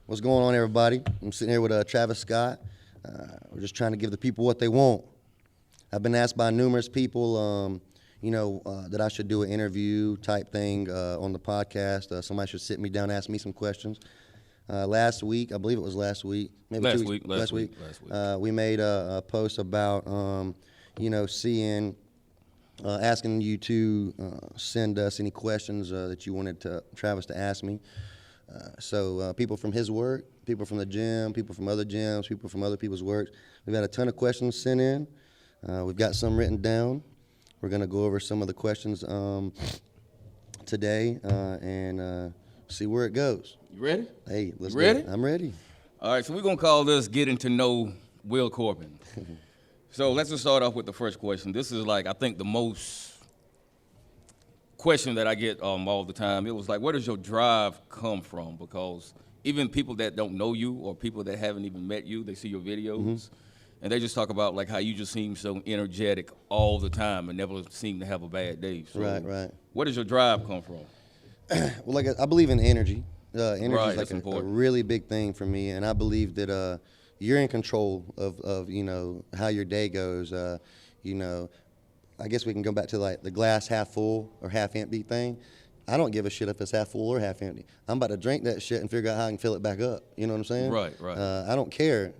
What's going on, everybody? I'm sitting here with Travis Scott. We're just trying to give the people what they want. I've been asked by numerous people, that I should do an interview type thing on the podcast. Somebody should sit me down and ask me some questions. Last week, I believe it was last week, maybe last week, we made a post about, asking you to send us any questions that you wanted Travis to ask me. So people from his work, people from the gym, people from other gyms, people from other people's work. We've had a ton of questions sent in. We've got some written down. We're going to go over some of the questions today and see where it goes. You ready? Hey, let's you ready? go. I'm ready. All right, so we're going to call this Getting to Know Will Corbin. So let's just start off with the first question. This is I think the most question that I get all the time. It was like, where does your drive come from? Because even people that don't know you or people that haven't even met you, they see your videos, and they just talk about how you just seem so energetic all the time and never seem to have a bad day. So Right. Where does your drive come from? Well, I believe in energy. Energy is a really big thing for me, and I believe that you're in control of how your day goes. I guess we can go back to the glass half full or half empty thing. I don't give a shit if it's half full or half empty. I'm about to drink that shit and figure out how I can fill it back up. You know what I'm saying? Right. I don't care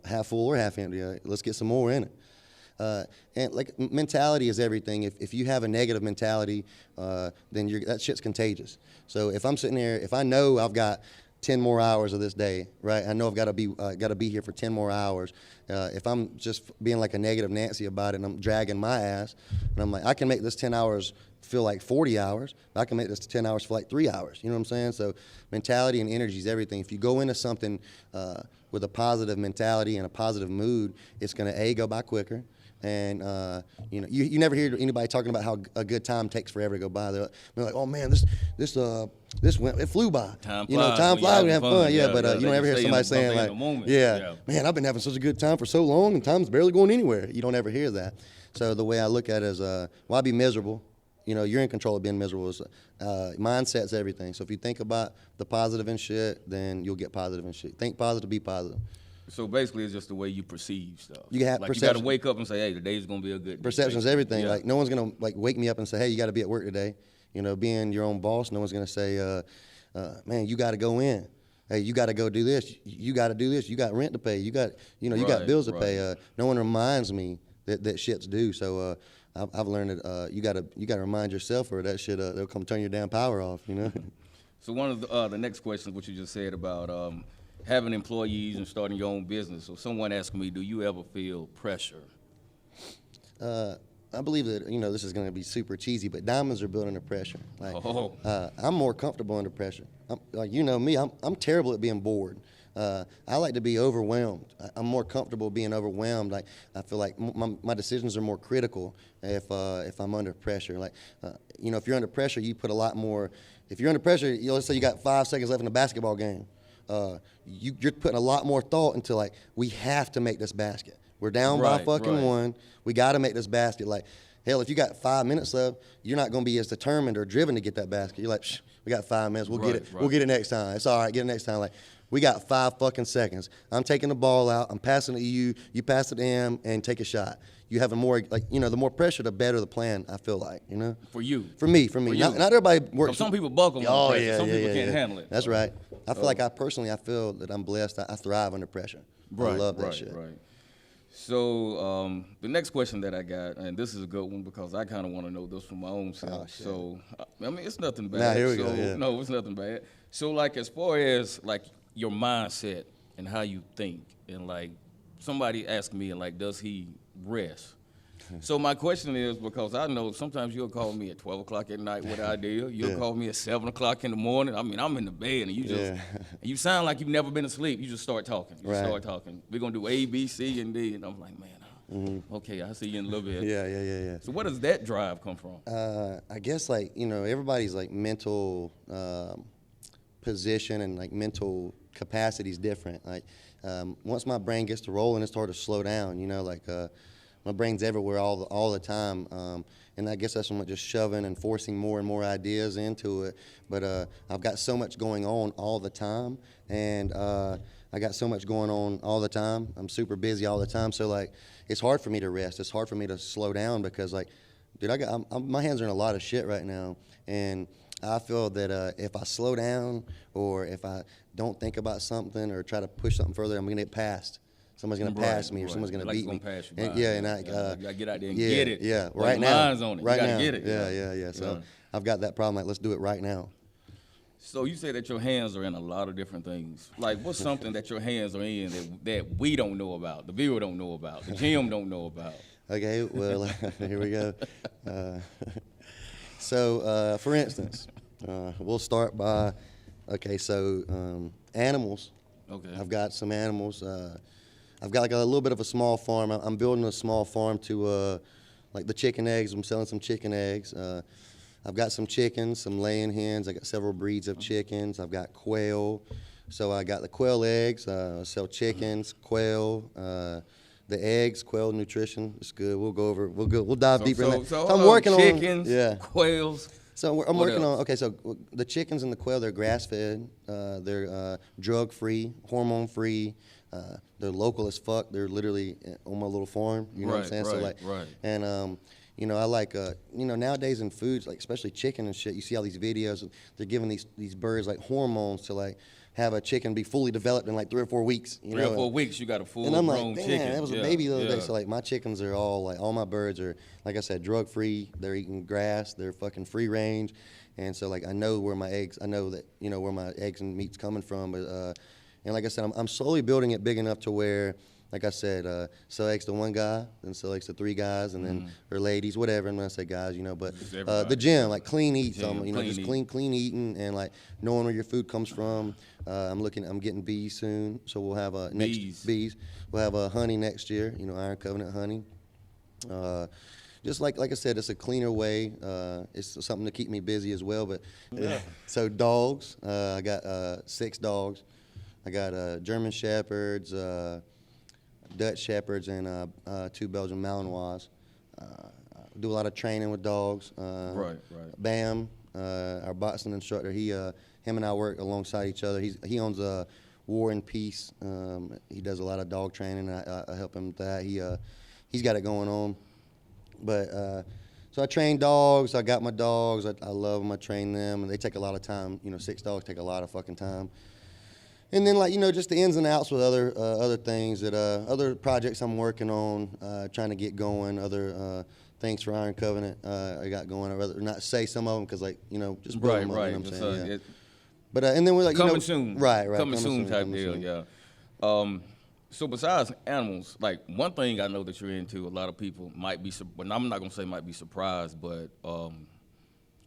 half full or half empty. Let's get some more in it. And mentality is everything. If you have a negative mentality, then that shit's contagious. So if I'm sitting there, if I know I've got 10 more hours of this day, right? I know I've got to be here for 10 more hours. If I'm just being like a negative Nancy about it and I'm dragging my ass, and I'm like, I can make this 10 hours feel like 40 hours. I can make this 10 hours feel like 3 hours. You know what I'm saying? So mentality and energy is everything. If you go into something with a positive mentality and a positive mood, it's going to go by quicker. And you never hear anybody talking about how a good time takes forever to go by. They're like, oh man, this went, it flew by. Time flies. We have fun. Yeah, but you don't ever hear somebody saying man, I've been having such a good time for so long, and time's barely going anywhere. You don't ever hear that. So the way I look at it is, why be miserable? You're in control of being miserable. Mindset's everything. So if you think about the positive and shit, then you'll get positive and shit. Think positive, be positive. So basically, it's just the way you perceive stuff. You have perception. You got to wake up and say, "Hey, today's gonna be a good day." Perception's everything. Yeah. No one's gonna wake me up and say, "Hey, you got to be at work today." Being your own boss, no one's gonna say, "Man, you got to go in." Hey, you got to go do this. You got to do this. You got rent to pay. You got got bills to pay. No one reminds me that shit's due. So I've learned that you got to remind yourself, or that shit they'll come turn your damn power off. So one of the next questions, what you just said about having employees and starting your own business. So someone asked me, do you ever feel pressure? I believe that, this is going to be super cheesy, but diamonds are built under pressure. I'm more comfortable under pressure. Me, I'm terrible at being bored. I like to be overwhelmed. I'm more comfortable being overwhelmed. I feel like my decisions are more critical if I'm under pressure. If you're under pressure, you put a lot more. If you're under pressure, let's say you got 5 seconds left in a basketball game. You're putting a lot more thought into we have to make this basket. We're down by one. We got to make this basket. Hell, if you got 5 minutes left, you're not going to be as determined or driven to get that basket. You're like, we got 5 minutes. We'll get it. We'll get it next time. It's all right. Get it next time. We got 5 fucking seconds. I'm taking the ball out. I'm passing it to you. You pass it to him and take a shot. You have a more, the more pressure, the better the plan, I feel like, For you. For me. Not everybody works. Some people buckle under pressure. Some people can't handle it. That's right. I feel I feel that I'm blessed. I thrive under pressure. I love that shit. Right. So the next question that I got, and this is a good one because I kind of want to know this for my own self. So, it's nothing bad. Nah, here we go. Yeah. No, it's nothing bad. So, as far as, your mindset and how you think, and, somebody asked me, does he rest? So my question is, because I know sometimes you'll call me at 12 o'clock at night with an idea. You'll call me at 7 o'clock in the morning. I'm in the bed, and you just you sound like you've never been asleep. You just start talking. Start talking. We're going to do A, B, C, and D. And I'm like, man, okay, I'll see you in a little bit. Yeah. So where does that drive come from? I guess, everybody's, mental position and, mental capacity is different. Once my brain gets to rolling, it's hard to slow down, my brain's everywhere all the time, and I guess that's from just shoving and forcing more and more ideas into it. But I've got so much going on all the time, and I got so much going on all the time. I'm super busy all the time, so like it's hard for me to rest. It's hard for me to slow down because like, dude, my hands are in a lot of shit right now, and I feel that if I slow down or if I don't think about something or try to push something further, I'm gonna get passed. Somebody's gonna pass me, or someone's gonna beat me. Pass you by. And, yeah, and you gotta get out there and yeah, get it. Yeah, Like right now. Mine's on it. Right you gotta now. get it. Yeah. So I've got that problem. Like, let's do it right now. So you say that your hands are in a lot of different things. Like, what's something that your hands are in that we don't know about, the viewer don't know about, the GM don't know about? Okay, well, here we go. So, for instance, we'll start by, animals. Okay. I've got some animals. I've got like a little bit of a small farm. I'm building a small farm to, like the chicken eggs. I'm selling some chicken eggs. I've got some chickens, some laying hens. I got several breeds of chickens. I've got quail. So I got the quail eggs. I sell chickens, quail. The eggs, quail nutrition. It's good. We'll dive deeper in that. So I'm working chickens, on quails. So I'm working on. Okay, so the chickens and the quail, they're grass fed. They're drug free, hormone free. They're local as fuck. They're literally on my little farm. You know what I'm saying? So like, and you know, I like, you know, nowadays in foods, like especially chicken and shit, you see all these videos, they're giving these birds like hormones to like have a chicken be fully developed in like 3 or 4 weeks. You know? 3 or 4 weeks, you got a full and I'm grown like, chicken. Damn, that was a baby the other day. So like my chickens are all like, all my birds are, like I said, drug free. They're eating grass. They're fucking free range. And so like I know where my eggs, I know that, you know, where my eggs and meat's coming from. But and like I said, I'm slowly building it big enough to where, like I said, sell eggs to one guy, then sell eggs to 3 guys, and then or ladies, whatever. And when I say guys, you know, but the gym, like clean eats, you know, just clean eating and like knowing where your food comes from. I'm getting bees soon, so we'll have bees. We'll have honey next year. You know, Iron Covenant honey. Just like I said, it's a cleaner way. It's something to keep me busy as well. But so dogs, I got 6 dogs. I got German Shepherds. Dutch Shepherds and 2 Belgian Malinois. Do a lot of training with dogs. Right. Bam, our boxing instructor, him and I work alongside each other. He owns War and Peace. He does a lot of dog training, and I help him with that. He's got it going on. But so I train dogs. I got my dogs. I love them. I train them, and they take a lot of time. You know, 6 dogs take a lot of fucking time. And then, like, you know, just the ins and outs with other things that other projects I'm working on, trying to get going. Other things for Iron Covenant I got going. I'd rather not say some of them because, like, you know, just build them up. You know what I'm saying? Yeah. But and then we're like, coming you know, soon, right, coming soon type deal. Yeah. So besides animals, like one thing I know that you're into, a lot of people might be, but I'm not gonna say might be surprised, but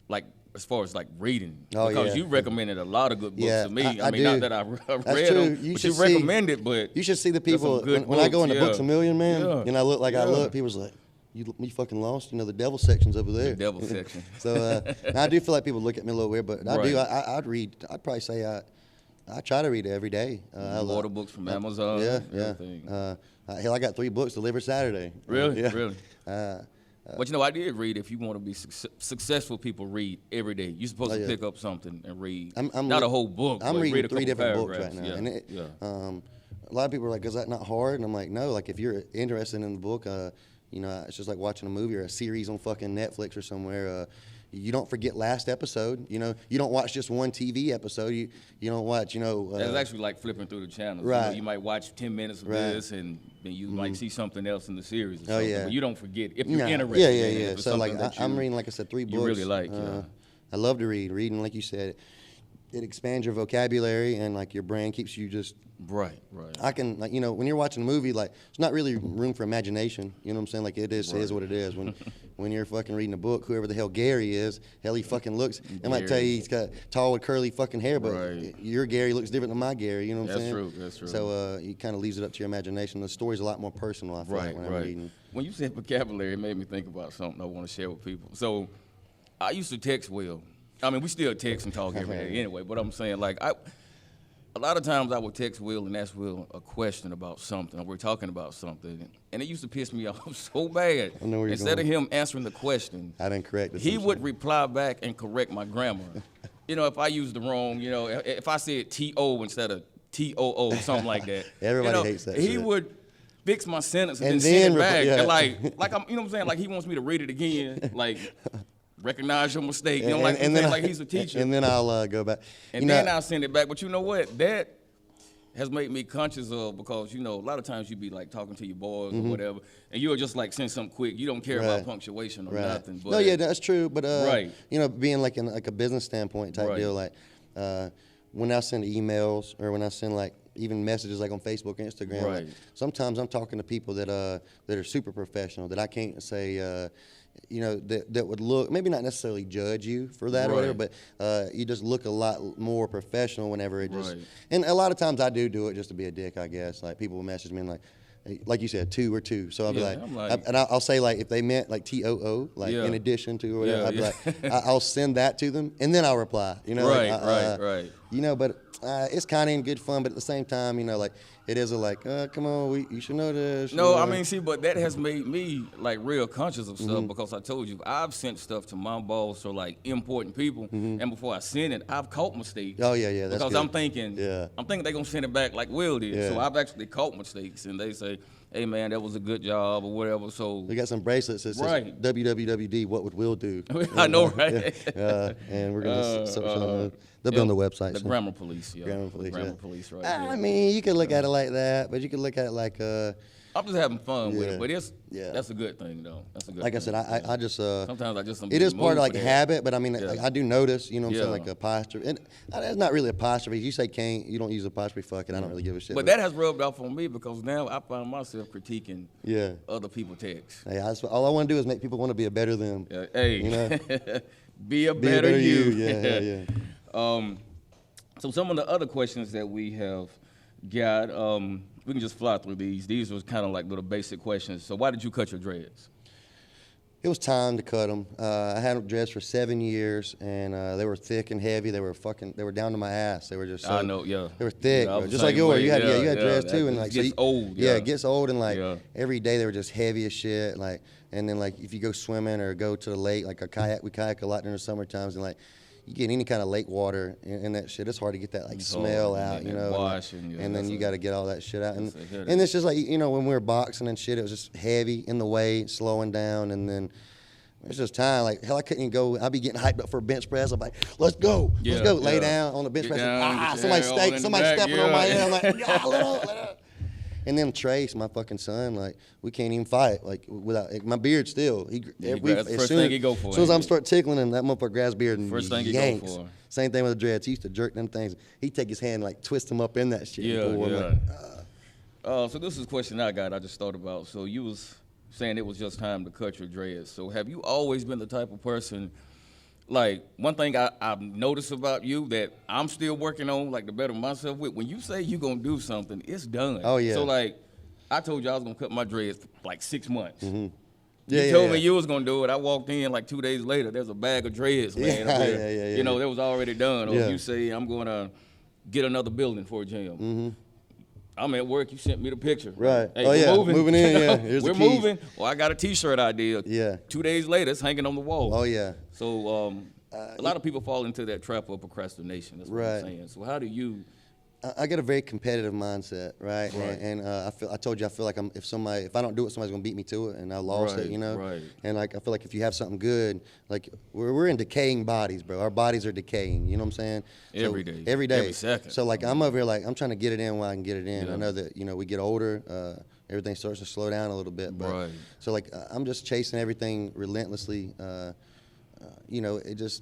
like. As far as like reading, because you recommended a lot of good books to me. I mean, not that I read them, but you recommended. But you should see the people when I go into Books A Million, man, and I look like I look. People's like, you fucking lost. You know, the devil section's over there. The devil section. So I do feel like people look at me a little weird, but I do. I'd read. I'd probably say I try to read it every day. I order books from Amazon. Hell, I got 3 books delivered Saturday. Really? Really. But you know, I did read. If you want to be successful, people read every day. You're supposed to pick up something and read. Not a whole book. I'm reading read 3 different books right now. Yeah. And a lot of people are like, "Is that not hard?" And I'm like, "No. Like, if you're interested in the book, you know, it's just like watching a movie or a series on fucking Netflix or somewhere. You don't forget last episode. You know, you don't watch just one TV episode. You don't watch. You know, it's actually like flipping through the channels. Right. You know, you might watch 10 minutes of this, and then you might see something else in the series. Or something. But you don't forget if you're interested. Yeah. So like, I'm reading, like I said, 3 books. You really like. I love to read. Reading, like you said, it expands your vocabulary and like your brain keeps you just. Right. I can, like, you know, when you're watching a movie, like, there's not really room for imagination. You know what I'm saying? Like, it is what it is. When you're fucking reading a book, whoever the hell Gary is, hell he fucking looks. They might tell you he's got tall with curly fucking hair, but your Gary looks different than my Gary. You know what I'm saying? That's true. So it kind of leaves it up to your imagination. The story's a lot more personal, I feel like, when I'm reading. When you said vocabulary, it made me think about something I want to share with people. So I used to text Will. I mean, we still text and talk every day anyway, but I'm saying, like, a lot of times I would text Will and ask Will a question about something, or we're talking about something, and it used to piss me off so bad. I know where you're Instead going. of him answering the question, I didn't correct it. he would reply back and correct my grammar. If I used the wrong, if I said T-O instead of T-O-O, something like that. Everybody hates that He shit. would fix my sentence and And then send it then back. yeah. And like I'm, what I'm saying? Like he wants me to read it again, like recognize your mistake. Like he's a teacher. And then I'll go back. And then I'll send it back. But you know what? That has made me conscious of, because, a lot of times you be like talking to your boys or whatever, and you'll just like send something quick. You don't care about punctuation or nothing. But no, yeah, that's true. But, right. Being like in like a business standpoint type deal, like when I send emails or when I send like even messages like on Facebook or Instagram, like, sometimes I'm talking to people that are super professional that I can't say, that would look, maybe not necessarily judge you for that or whatever, but you just look a lot more professional whenever it just, and a lot of times I do it just to be a dick, I guess. Like people will message me and like you said, 2 or 2. So I'll be and I'll say like if they meant like TOO, like in addition to or whatever, I'll be like, I'll send that to them and then I'll reply. Right. But it's kind of in good fun, but at the same time, like it is come on, you should know this. No, I mean, see, but that has made me like real conscious of stuff because I told you I've sent stuff to my boss or like important people, and before I send it, I've caught mistakes. Oh yeah, that's because good. I'm thinking they're gonna send it back like Will did. Yeah. So I've actually caught mistakes, and they say, "Hey man, that was a good job" or whatever. So we got some bracelets that says WWWD. What would Will do? I know, right? And we're gonna they'll be on the website. The Grammar Police, Grammar Police, Grammar Police, right? I mean, you could look at it like that, but you could look at it like I'm just having fun with it, but that's a good thing though. That's a good. Like thing. I said, I just sometimes I just it is part of like habit, but I mean, Yeah. I do notice, what I'm saying, like apostrophe, and it's not really apostrophe. You say can't, you don't use apostrophe. Fuck it, I don't really give a shit. But that has rubbed off on me because now I find myself critiquing other people's texts. Hey, all I want to do is make people want to be a better them. Hey, be a better you. Yeah. So some of the other questions that we have got, we can just fly through these. These was kind of like little basic questions. So why did you cut your dreads? It was time to cut them. I had them dreads for 7 years, and they were thick and heavy. They were down to my ass. They were just I know, yeah. They were thick, Yeah, just like yours. You had dreads too, and like it gets old. Yeah, it gets old, and like every day they were just heavy as shit. Like, and then like if you go swimming or go to the lake, like we kayak a lot during the summer times, and like you get any kind of lake water and that shit, it's hard to get that like smell out, and then you got to get all that shit out, and it's just like when we were boxing and shit, it was just heavy in the way, slowing down, and then it's just time. Like hell, I couldn't even go. I'd be getting hyped up for a bench press. I'm like, let's go, lay down on the bench press. Somebody stepping on my head. I'm like, let up. And then Trace, my fucking son, like we can't even fight, like without my beard still. First thing he go for. As soon as I'm start tickling him, that motherfucker grabs beard and first thing yanks. He go for. Same thing with the dreads. He used to jerk them things. He'd take his hand, like twist him up in that shit. So this is a question I got. I just thought about. So you was saying it was just time to cut your dreads. So have you always been the type of person? Like, one thing I've noticed about you that I'm still working on, like, to better myself with, when you say you're going to do something, it's done. Oh, yeah. So, like, I told you I was going to cut my dreads for, like, 6 months. Mm-hmm. You told me you was going to do it. I walked in, like, 2 days later, there's a bag of dreads laying up there. That was already done. Or you say, I'm going to get another building for a gym. Mm-hmm. I'm at work. You sent me the picture. Right. Hey, moving in, Here's we're the keys. moving. Well, I got a T-shirt idea. Yeah. 2 days later, it's hanging on the wall. Oh, yeah. So a lot of people fall into that trap of procrastination. That's what I'm saying. So how do you? I got a very competitive mindset, right? And I told you I feel like if I don't do it, somebody's gonna beat me to it, and I lost it, Right. And like I feel like if you have something good, like we're in decaying bodies, bro. Our bodies are decaying. You know what I'm saying? Every day. Every day. Every second. So like I'm over here like I'm trying to get it in while I can get it in. I know that we get older, everything starts to slow down a little bit. But, so like I'm just chasing everything relentlessly. It just.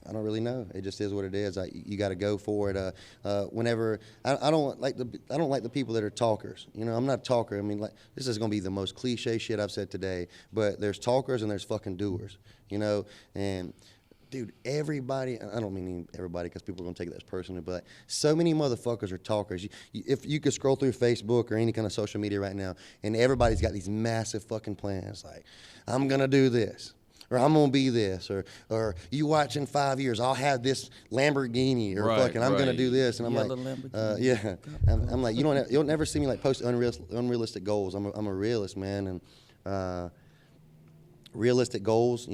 I don't really know. It just is what it is. You got to go for it. Whenever I don't like the people that are talkers. I'm not a talker. I mean, like this is gonna be the most cliche shit I've said today. But there's talkers and there's fucking doers. And dude, everybody. I don't mean everybody because people are gonna take it as personal, but so many motherfuckers are talkers. If you could scroll through Facebook or any kind of social media right now, and everybody's got these massive fucking plans. Like, I'm gonna do this. or I'm gonna be this, or you watch in 5 years, I'll have this Lamborghini, or fucking I'm gonna do this, and I'm like, yeah, I'm like, you'll never see me like post unrealistic goals. I'm a realist, man, and realistic goals,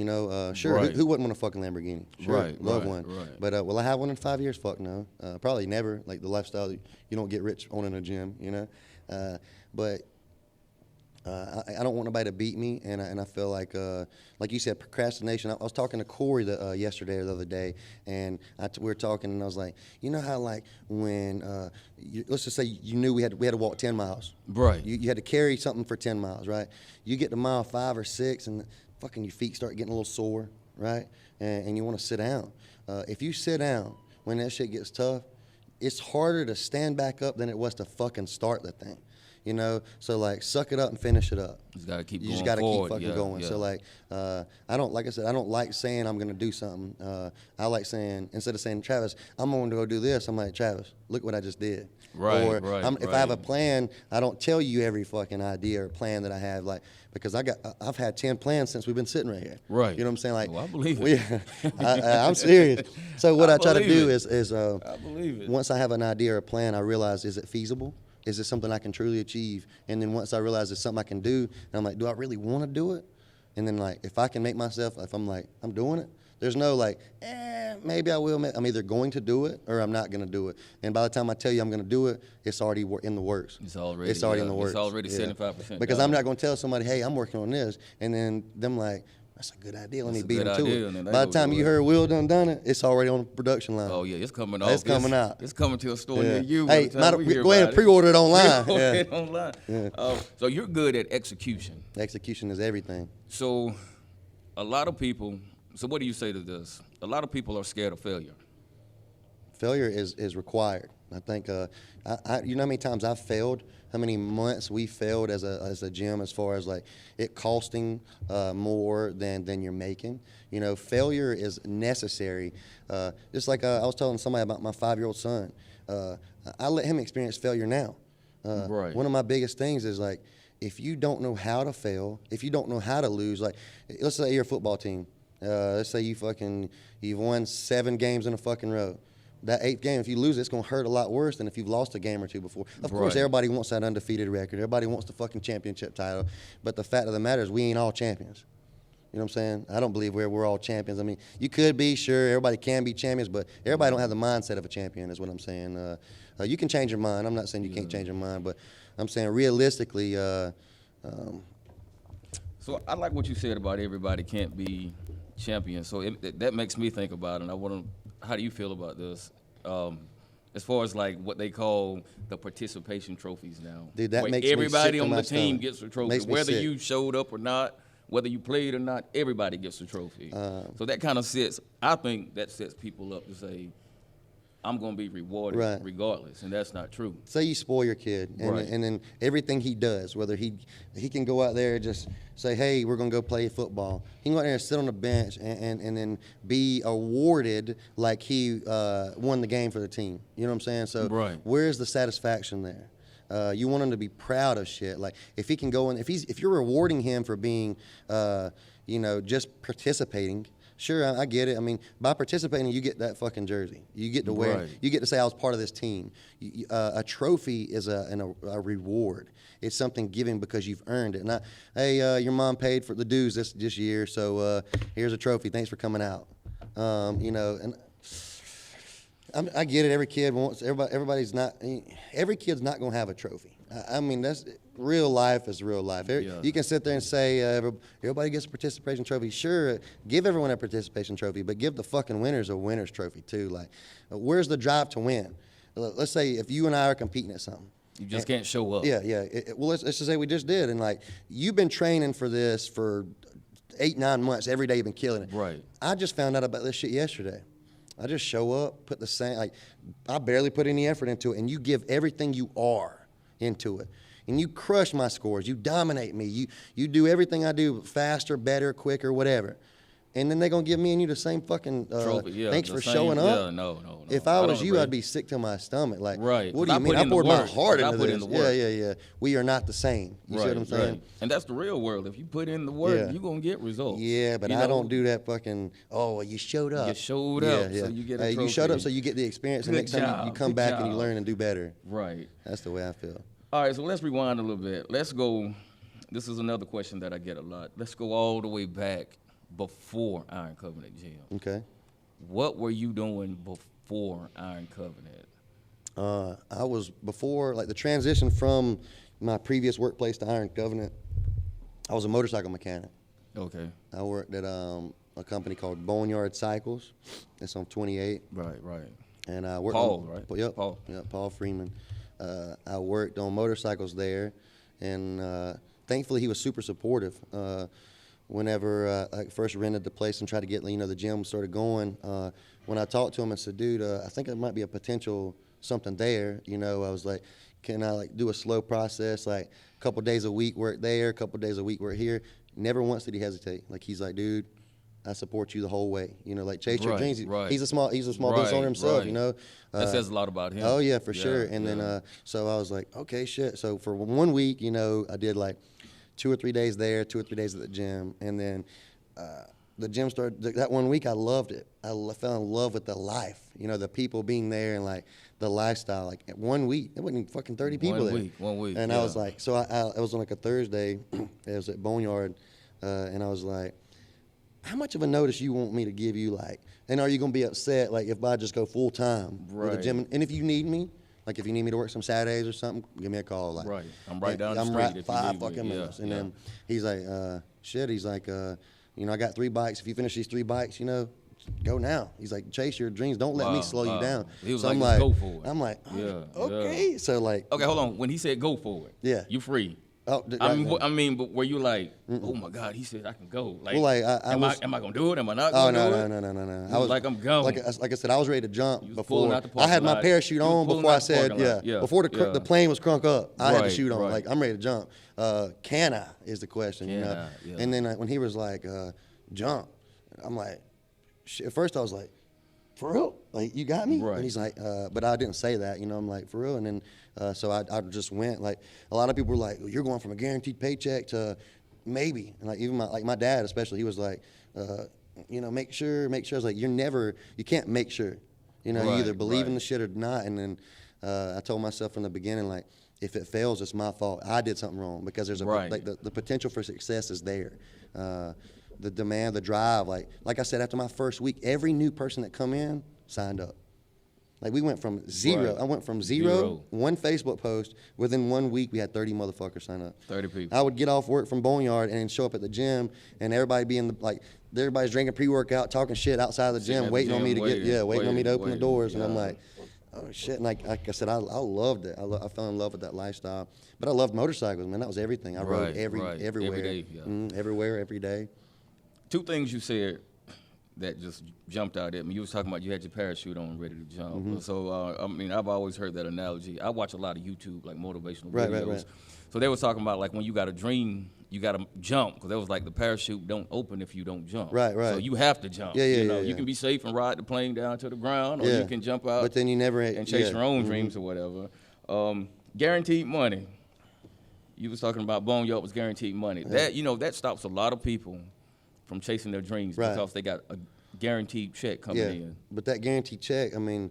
sure, who wouldn't want a fucking Lamborghini? Sure, love one. Right. But will I have one in 5 years? Fuck no. Probably never. Like the lifestyle, you don't get rich owning a gym, but I don't want nobody to beat me, and I feel like you said, procrastination. I was talking to Corey yesterday or the other day, and we were talking, and I was like, you know how like when let's just say you knew we had to walk 10 miles, right? You had to carry something for 10 miles, right? You get to mile 5 or 6, and fucking your feet start getting a little sore, right? And you want to sit down. If you sit down when that shit gets tough, it's harder to stand back up than it was to fucking start the thing. So like suck it up and finish it up. You just gotta keep. You going just gotta forward. keep fucking going. Yeah. So like, I don't like saying I'm gonna do something. I like saying, instead of saying, Travis, I'm going to go do this, I'm like, Travis, look what I just did. Right. Or right. If I have a plan, I don't tell you every fucking idea or plan that I have, like, because I've had 10 plans since we've been sitting right here. Right. You know what I'm saying? Like, I believe it. I'm serious. So what I try to do is I believe it. Once I have an idea or a plan, I realize, is it feasible? Is it something I can truly achieve? And then once I realize it's something I can do, and I'm like, do I really want to do it? And then like, if I can make myself, if I'm like, I'm doing it, there's no like, maybe I will. I'm either going to do it or I'm not going to do it. And by the time I tell you I'm going to do it, it's already in the works. It's already in the works. It's already 75%. Because I'm not going to tell somebody, hey, I'm working on this, and then them like, that's a good idea. Let me beat them to it. By the time you heard Will done it, it's already on the production line. Oh yeah, it's coming off. It's coming out. It's coming to a store near you. Hey, go ahead and pre-order it online. Pre-order it online. Yeah. So you're good at execution. Execution is everything. So a lot of people. So what do you say to this? A lot of people are scared of failure. Failure is required. I think. You know how many times I've failed? How many months we failed as a gym, as far as like it costing more than you're making. Failure is necessary. Just like I was telling somebody about my 5-year-old son. I let him experience failure now. Right. One of my biggest things is like, if you don't know how to fail, if you don't know how to lose, like let's say you're a football team. Let's say you've won 7 games in a fucking row. That 8th game, if you lose, it's going to hurt a lot worse than if you've lost a game or 2 before. Of course, everybody wants that undefeated record. Everybody wants the fucking championship title. But the fact of the matter is, we ain't all champions. You know what I'm saying? I don't believe we're all champions. I mean, you could be, sure, everybody can be champions, but everybody don't have the mindset of a champion, is what I'm saying. You can change your mind. I'm not saying you can't change your mind, but I'm saying realistically. So I like what you said about everybody can't be champions. So that makes me think about it, and how do you feel about this? As far as like what they call the participation trophies now. Dude, that makes everybody me sick on the team stomach. gets a trophy. Whether you showed up or not, whether you played or not, everybody gets a trophy. So that kind of I think that sets people up to say, I'm going to be rewarded regardless, and that's not true. Say you spoil your kid, and then everything he does, whether he can go out there and just say, hey, we're going to go play football. He can go out there and sit on the bench and then be awarded like he won the game for the team. You know what I'm saying? So where's the satisfaction there? You want him to be proud of shit. Like if he can go in, if you're rewarding him for being, just participating. Sure, I get it. I mean, by participating, you get that fucking jersey. You get to wear. You get to say I was part of this team. A trophy is a reward. It's something given because you've earned it. Not, hey, your mom paid for the dues this year, so here's a trophy. Thanks for coming out. And I get it. Every kid wants. Everybody's not. Every kid's not gonna have a trophy. I mean, that's real life is real life. You can sit there and say everybody gets a participation trophy. Sure, give everyone a participation trophy, but give the fucking winners a winner's trophy too. Like, where's the drive to win? Let's say if you and I are competing at something. You just can't show up. Yeah. Well, let's just say we just did, and like you've been training for this for 8-9 months. Every day you've been killing it. Right. I just found out about this shit yesterday. I just show up, put the same, like, I barely put any effort into it, and you give everything you are into it. And you crush my scores. You dominate me. You do everything I do faster, better, quicker, whatever. and then they're going to give me and you the same fucking trophy. Yeah, thanks for showing up. Yeah, no. If I was you, I'd be sick to my stomach. Like, right. What do you mean? I poured my heart into this. Yeah, yeah. We are not the same. You see what I'm saying? Right. And that's the real world. If you put in the work, you're going to get results. Yeah, but I don't do that fucking, you showed up. You showed up, so you get a trophy. You showed up so you get the experience, and next time you come back and you learn and do better. Right. That's the way I feel. All right, so let's rewind a little bit. Let's go. This is another question that I get a lot. Let's go all the way back before Iron Covenant Gym. Okay. What were you doing before Iron Covenant? I was before, like the transition from my previous workplace to Iron Covenant, I was a motorcycle mechanic. Okay. I worked at a company called Boneyard Cycles. It's on 28. Right. And I worked Paul. Yep, Paul Freeman. I worked on motorcycles there, and thankfully he was super supportive. Whenever I first rented the place and tried to get the gym started going, when I talked to him, I said, dude, I think there might be a potential something there. I was like, can I do a slow process, like a couple days a week work there, a couple days a week work here? Never once did he hesitate. Like, he's like, dude, I support you the whole way. Chase your dreams. He's a small business owner himself. That says a lot about him. Oh yeah, for sure. And then so I was like, okay, shit. So for 1 week, I did like 2 or 3 days there, 2 or 3 days at the gym, and then the gym started. That 1 week, I loved it. I fell in love with the life. The people being there and like the lifestyle. Like 1 week, there wasn't even fucking 30 people there. 1 week. And I was like, so it was on like a Thursday. It was at Boneyard, and I was like, how much of a notice you want me to give you, like, and are you gonna be upset, like, if I just go full time with the gym? And if you need me, like, if you need me to work some Saturdays or something, give me a call. Like, I'm right down the street. I'm right 5 fucking minutes. And then he's like, shit. He's like, I got 3 bikes. If you finish these 3 bikes, go now. He's like, chase your dreams. Don't let me slow you down. He was so like, go for it. I'm like, okay. So like, okay, hold on. When he said go for it, you free. Oh, I mean, but were you like, oh my God, he said I can go? Like, well, like am I gonna do it? Am I not gonna do it? No. I was like, I'm going. Like I said, I was ready to jump before. I had my parachute on before I said, before the plane was crunk up. I had the chute on. Like, I'm ready to jump. Can I? Is the question. And then when he was like, jump, I'm like, shit. At first I was like, for real? Like, you got me? Right. And he's like, but I didn't say that, I'm like, for real. And then, so I just went. Like, a lot of people were like, you're going from a guaranteed paycheck to maybe. And like, even my dad especially, he was like, make sure. I was like, you can't make sure. You either believe in the shit or not. And then I told myself from the beginning, like, if it fails, it's my fault. I did something wrong, because there's like the potential for success is there. The demand, the drive, like I said, after my first week, every new person that come in signed up. Like, we went from zero. I went from zero, 1 Facebook post. Within 1 week, we had 30 motherfuckers sign up. 30 people. I would get off work from Boneyard and show up at the gym, and everybody be everybody's drinking pre-workout, talking shit outside of the gym, waiting on me to open the doors. And I'm like, oh shit. And like I said, I loved it. I fell in love with that lifestyle. But I loved motorcycles, man. That was everything. I rode everywhere. Every day, everywhere, every day. 2 things you said that just jumped out at me. You was talking about you had your parachute on, ready to jump. Mm-hmm. So, I've always heard that analogy. I watch a lot of YouTube, like motivational videos. Right. So they was talking about, like, when you got a dream, you got to jump, because they was like, the parachute don't open if you don't jump. Right. So you have to jump. You can be safe and ride the plane down to the ground, or you can jump out. But then you never and chase your own dreams or whatever. Guaranteed money. You was talking about Boneyard was guaranteed money. That that stops a lot of people from chasing their dreams because they got a guaranteed check coming in. But that guaranteed check, to me,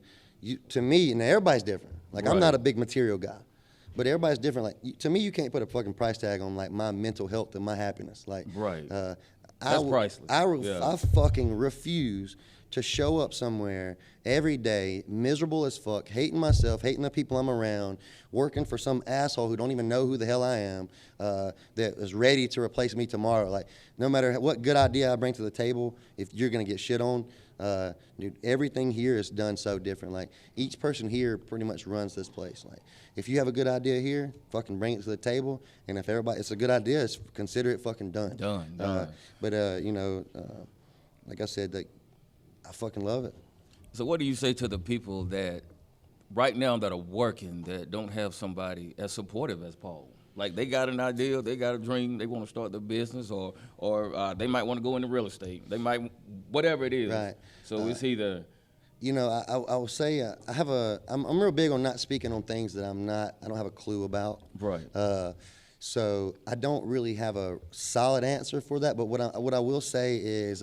and everybody's different. Like, I'm not a big material guy, but everybody's different. Like, to me, you can't put a fucking price tag on, like, my mental health and my happiness. Like, that's priceless. I fucking refuse to show up somewhere every day, miserable as fuck, hating myself, hating the people I'm around, working for some asshole who don't even know who the hell I am, that is ready to replace me tomorrow. Like, no matter what good idea I bring to the table, if you're gonna get shit on, dude, everything here is done so different. Like, each person here pretty much runs this place. Like, if you have a good idea here, fucking bring it to the table, and if it's a good idea, consider it fucking done. Done. Like I said, I fucking love it. So what do you say to the people that right now that are working that don't have somebody as supportive as Paul? Like they got an idea, they got a dream, they want to start their business, or they might want to go into real estate. They might, whatever it is. Right. So it's either. You know, I will say I'm real big on not speaking on things that I don't have a clue about. Right. So I don't really have a solid answer for that. But what I will say is,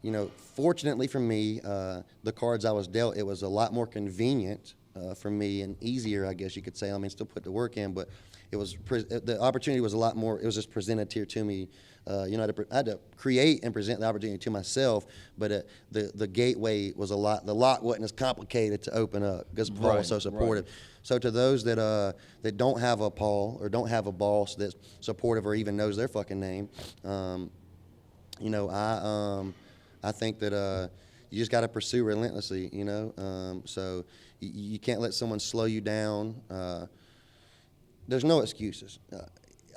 you know, fortunately for me, the cards I was dealt, it was a lot more convenient for me and easier, I guess you could say. I mean, still put the work in, but it was the opportunity was a lot more. It was just presented here to me. You know, I had to create and present the opportunity to myself, but the gateway was a lot. The lock wasn't as complicated to open up because Paul was so supportive. Right. So to those that don't have a Paul or don't have a boss that's supportive or even knows their fucking name, you know, I think that you just got to pursue relentlessly. You know, so you can't let someone slow you down. There's no excuses.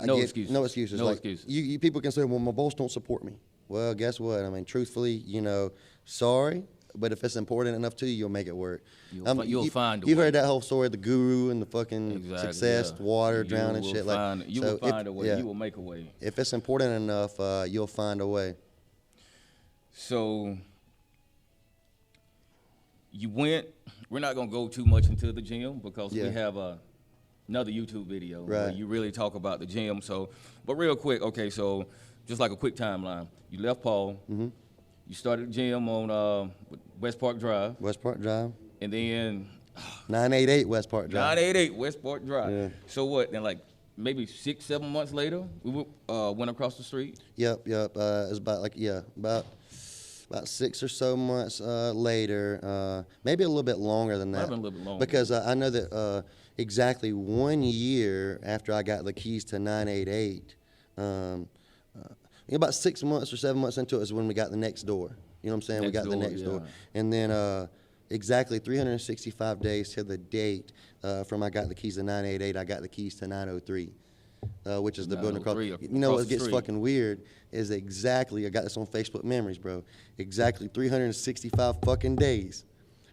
No excuses. No excuses. No like, excuses. You people can say, well, my boss don't support me. Well, guess what? I mean, truthfully, you know, sorry, but if it's important enough to you, you'll make it work. You'll find a way. You've heard that whole story of the guru and the fucking success, water, drowning shit. You will find a way. Yeah. You will make a way. If it's important enough, you'll find a way. So you went. We're not going to go too much into the gym because we have another YouTube video where you really talk about the gym. So, but real quick, okay, so just like a quick timeline. You left Paul. Mm-hmm. You started the gym on West Park Drive. West Park Drive. And then 988 West Park Drive. 988 West Park Drive. Yeah. So what? Then like maybe 6-7 months later, we went across the street. Yep. It was about 6 or so months later, maybe a little bit longer than that. Might have been a little bit longer. Because I know that exactly 1 year after I got the keys to 988, about 6 months or 7 months into it is when we got the next door. You know what I'm saying? We got the next door. And then exactly 365 days to the date from I got the keys to 988, I got the keys to 903. Which is the building across. You know what gets fucking weird is exactly, I got this on Facebook Memories, bro. Exactly 365 fucking days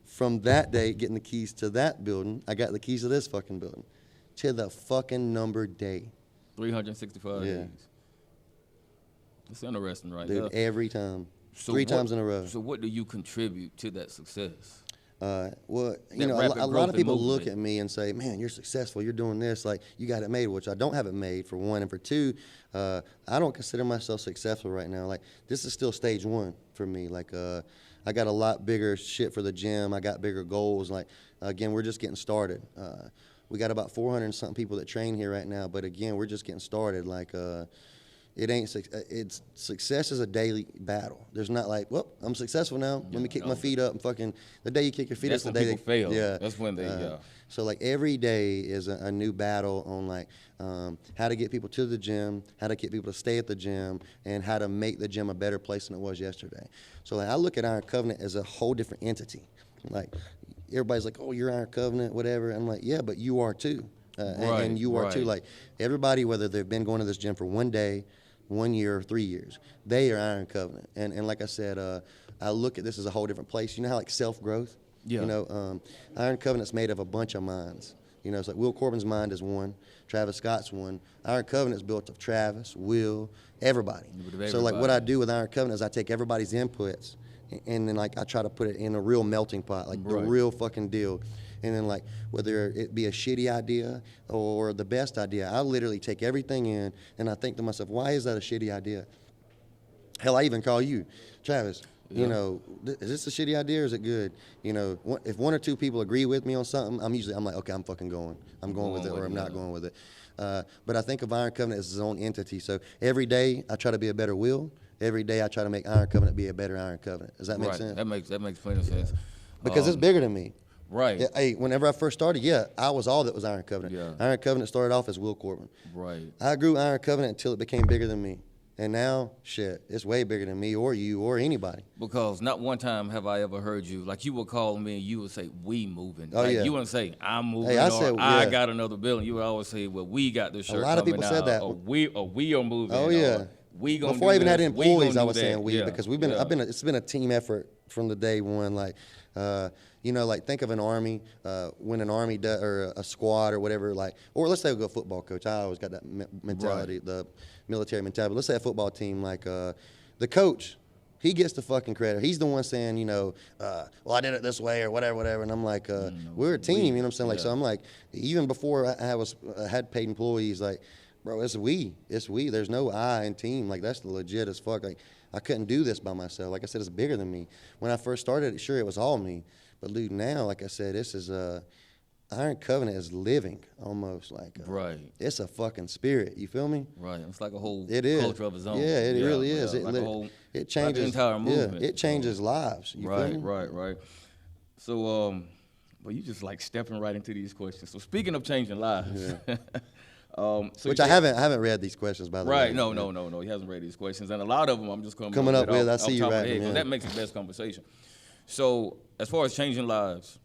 from that day getting the keys to that building, I got the keys to this fucking building to the fucking numbered day. 365 days. That's interesting, right? Dude, every time. So 3 times in a row. So what do you contribute to that success? Well, you know, a lot of people look at me and say, man, you're successful, you're doing this, like, you got it made, which I don't have it made, for one. And for two, I don't consider myself successful right now. Like, this is still stage 1 for me. Like, I got a lot bigger shit for the gym. I got bigger goals. Like, again, we're just getting started. We got about 400 and something people that train here right now, but again, we're just getting started. Like, success is a daily battle. There's not like, well, I'm successful now. Let me kick my feet up and fucking. The day you kick your feet up, the day people fail. Yeah, that's when they. So like every day is a new battle on like how to get people to the gym, how to get people to stay at the gym, and how to make the gym a better place than it was yesterday. So like I look at Iron Covenant as a whole different entity. Like everybody's like, oh, you're Iron Covenant, whatever. I'm like, yeah, but you are too, and you are too. Like everybody, whether they've been going to this gym for 1 day, 1 year, or 3 years, they are Iron Covenant. And like I said, I look at this as a whole different place. You know how like self-growth? Yeah. You know, Iron Covenant's made of a bunch of minds. You know, it's like Will Corbin's mind is one, Travis Scott's one. Iron Covenant's built of Travis, Will, everybody. So like what I do with Iron Covenant is I take everybody's inputs and then like I try to put it in a real melting pot, like the real fucking deal. And then like whether it be a shitty idea or the best idea, I literally take everything in and I think to myself, why is that a shitty idea? Hell, I even call you, Travis. Yeah. You know, is this a shitty idea or is it good? You know, if 1 or 2 people agree with me on something, I'm like, okay, I'm fucking going. I'm going with it or I'm not going with it. But I think of Iron Covenant as its own entity. So every day I try to be a better Will. Every day I try to make Iron Covenant be a better Iron Covenant. Does that make sense? That makes plenty of sense. Because it's bigger than me. Right. Hey, whenever I first started, I was all that was Iron Covenant. Yeah. Iron Covenant started off as Will Corbin. Right. I grew Iron Covenant until it became bigger than me. And now, shit, it's way bigger than me or you or anybody. Because not one time have I ever heard you, like you would call me and you would say, we moving. Oh, like, yeah. You wouldn't say, I'm moving hey, I got another building. You would always say, well, we got this shirt. A lot of people said that. Or we are moving. Oh, yeah. We gonna Before I even this. had employees, I was saying we yeah. because it's been a team effort from the day one. Like, You know, like think of an army, when an army or a squad or whatever, like, or let's say we go football coach. I always got that mentality, the military mentality. But let's say a football team, like the coach, he gets the fucking credit. He's the one saying, you know, well, I did it this way or whatever. And I'm like, we're a team, you know what I'm saying? Like, so I'm like, even before I had paid employees, like, bro, it's we. There's no I in team. Like, that's legit as fuck. Like, I couldn't do this by myself. Like I said, it's bigger than me. When I first started, sure, it was all me. But, dude, now, like I said, this is Iron Covenant is living almost like right. It's a fucking spirit. You feel me? Right. It's like a whole culture of its own. Yeah, it really is. Like it changes like the entire movement. Yeah, it changes lives. You feel me? Right. So, well, you just like stepping right into these questions. So speaking of changing lives, which I haven't read these questions, by the way. Right. No. He hasn't read these questions, and a lot of them I'm just coming up with. I see you right. That makes the best conversation. So as far as changing lives,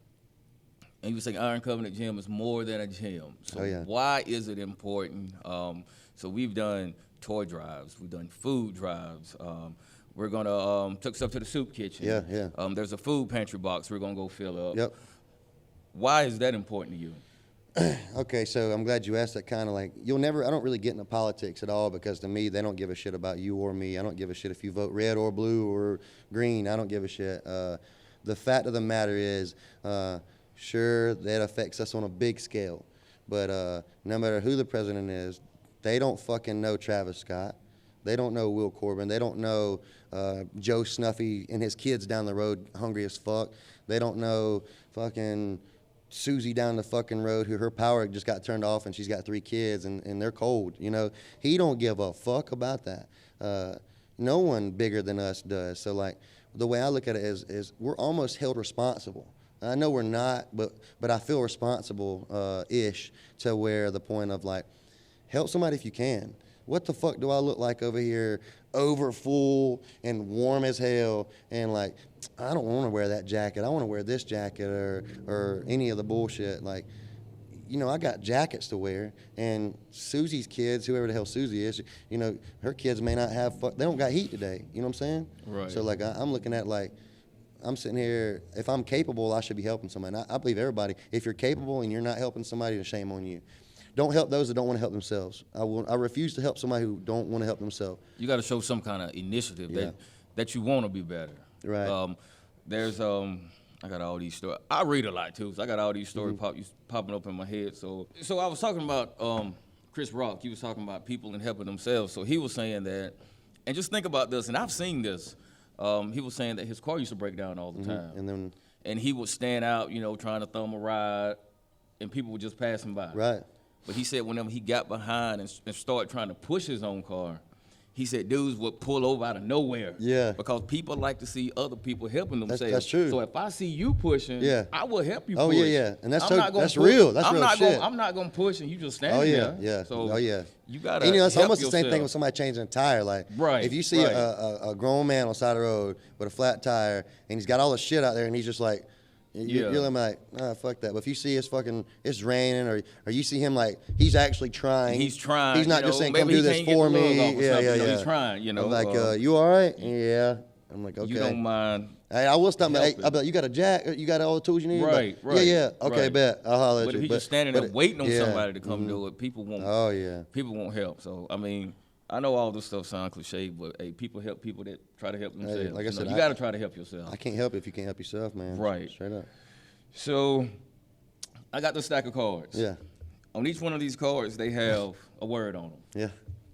and you say Iron Covenant Gym is more than a gym. So why is it important? So we've done toy drives, we've done food drives. We're gonna took stuff to the soup kitchen. Yeah. There's a food pantry box we're gonna go fill up. Yep. Why is that important to you? Okay, so I'm glad you asked that. Kind of like, I don't really get into politics at all, because to me, they don't give a shit about you or me. I don't give a shit if you vote red or blue or green. I don't give a shit. The fact of the matter is, sure, that affects us on a big scale, but no matter who the president is, they don't fucking know Travis Scott. They don't know Will Corbin. They don't know Joe Snuffy and his kids down the road hungry as fuck. They don't know fucking Susie down the fucking road who her power just got turned off and she's got 3 kids and they're cold. You know, he don't give a fuck about that. No one bigger than us does. So like the way I look at it is we're almost held responsible. I know we're not, but I feel responsible ish to where the point of like, help somebody if you can. What the fuck do I look like over here, over full and warm as hell, and like, I don't want to wear that jacket. I want to wear this jacket or any of the bullshit. Like, you know, I got jackets to wear, and Susie's kids, whoever the hell Susie is, you know, her kids may not have, they don't got heat today. You know what I'm saying? Right. So like, I'm looking at like, I'm sitting here, if I'm capable, I should be helping somebody. I believe everybody, if you're capable and you're not helping somebody, then shame on you. Don't help those that don't want to help themselves. I refuse to help somebody who don't want to help themselves. You got to show some kind of initiative that you want to be better. Right. There's I got all these stories. I read a lot too, so I got all these stories popping up in my head. So I was talking about Chris Rock. He was talking about people and helping themselves. So he was saying that, and just think about this, and I've seen this. He was saying that his car used to break down all the time, and he would stand out, you know, trying to thumb a ride, and people were just passing by. Right. But he said whenever he got behind and started trying to push his own car, he said dudes would pull over out of nowhere. Yeah. Because people like to see other people helping themselves. That's true. So if I see you pushing, I will help you push. Oh, yeah. And that's push. real. That's real shit. I'm not going to push and you just standing there. Yeah. So you got to And, you know, it's almost yourself. the same thing with somebody changing a tire. Like, if you see a grown man on the side of the road with a flat tire and he's got all the shit out there and he's just like, you're like, fuck that. But if you see it's raining, or you see him like, he's actually trying. He's trying. He's not just saying, come do this for me. Yeah. He's trying, you know. I'm like, you all right? Yeah. I'm like, okay. You don't mind. Hey, I will stop. I'll be like, you got a jack? You got all the tools you need? Right. Yeah. Okay, bet. I'll holler at you. But if he's just standing there waiting on somebody to come do it, people won't. Oh, yeah. People won't help. So, I mean, I know all this stuff sounds cliche, but hey, people help people that try to help themselves. Hey, like I said, you got to try to help yourself. I can't help if you can't help yourself, man. Right. Straight up. So, I got the stack of cards. Yeah. On each one of these cards, they have a word on them. Yeah.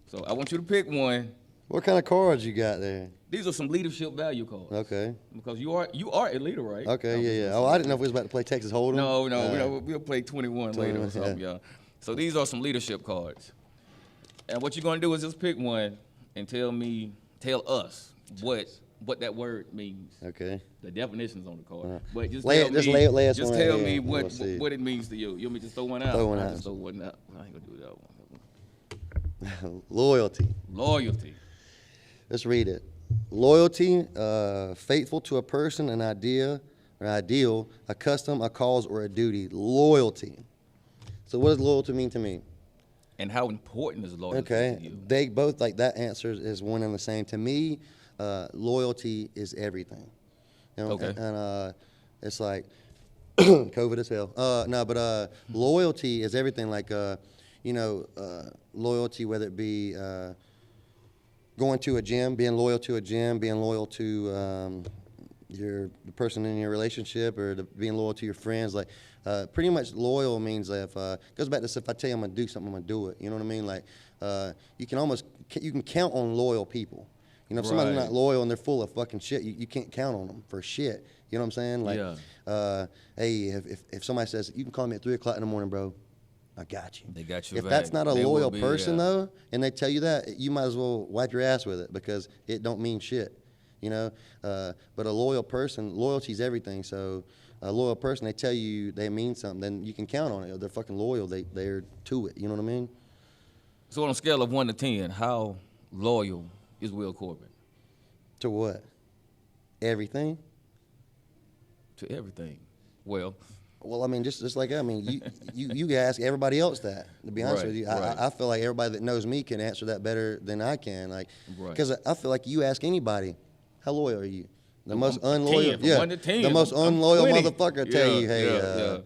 So, I want you to pick one. What kind of cards you got there? These are some leadership value cards. Okay. Because you are a leader, right? Okay, yeah. Oh, I didn't know if we was about to play Texas Hold'em. No, we'll play 21 later or something, y'all. So, these are some leadership cards. And what you're going to do is just pick one and tell us what that word means. Okay. The definition's on the card. But just tell me what it means to you. You want me to just throw one out? Throw one out. Just throw one out. I ain't gonna do that one. Loyalty. Let's read it. Loyalty, faithful to a person, an idea or ideal, a custom, a cause, or a duty. Loyalty. So what does loyalty mean to me? And how important is loyalty to you? They both, like, that answer is one and the same. To me, loyalty is everything. You know? Okay. And it's like, COVID as hell. No, but loyalty is everything. Like, loyalty, whether it be going to a gym, being loyal to a gym, being loyal to the person in your relationship, or being loyal to your friends. Like, pretty much loyal means that goes back to this, if I tell you I'm gonna do something, I'm gonna do it. You know what I mean? Like, you can count on loyal people. You know, if somebody's not loyal and they're full of fucking shit, you can't count on them for shit. You know what I'm saying? Like, hey, if somebody says, you can call me at 3 o'clock in the morning, bro, I got you. They got you. If that's not a loyal person, though, and they tell you that, you might as well wipe your ass with it, because it don't mean shit. You know? But a loyal person, loyalty's everything. So a loyal person, they tell you they mean something, then you can count on it. They're fucking loyal. They're to it. You know what I mean? So on a scale of 1 to 10, how loyal is Will Corbin? To what? Everything? To everything. Well, I mean, just like, I mean, you ask everybody else that, to be honest with you. I feel like everybody that knows me can answer that better than I can. Like, because I feel like you ask anybody, how loyal are you? The most unloyal, 10, 1 to 10. The most unloyal motherfucker tell you, hey,